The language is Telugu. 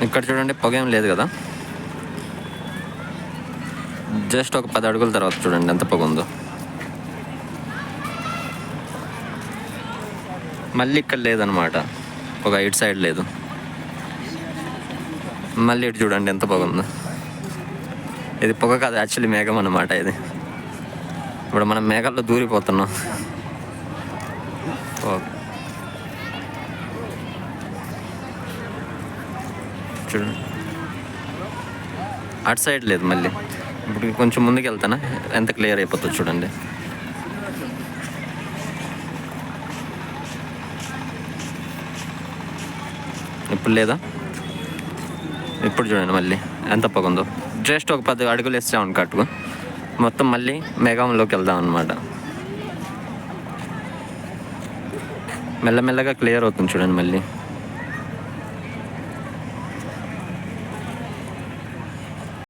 ఇక్కడ చూడండి, పొగ ఏం లేదు కదా. జస్ట్ ఒక 10 అడుగుల తర్వాత చూడండి ఎంత పొగ ఉందో. మళ్ళీ ఇక్కడ లేదనమాట పొగ, ఇటు సైడ్ లేదు. మళ్ళీ ఇటు చూడండి ఎంత పొగ ఉందో. ఇది పొగ కాదు, యాక్చువల్లీ మేఘం అన్నమాట ఇది. ఇప్పుడు మనం మేఘాల్లో దూరిపోతున్నాం. చూడండి అటు సైడ్ లేదు. మళ్ళీ ఇప్పుడు కొంచెం ముందుకు వెళ్తానా ఎంత క్లియర్ అయిపోతుంది చూడండి. ఇప్పుడు లేదా, ఇప్పుడు చూడండి మళ్ళీ ఎంత పొగ ఉందో. జస్ట్ ఒక 10 అడుగులు వేస్తామని కట్టుకు మొత్తం మళ్ళీ మేఘంలోకి వెళ్దాం అన్నమాట. మెల్లమెల్లగా క్లియర్ అవుతుంది చూడండి మళ్ళీ.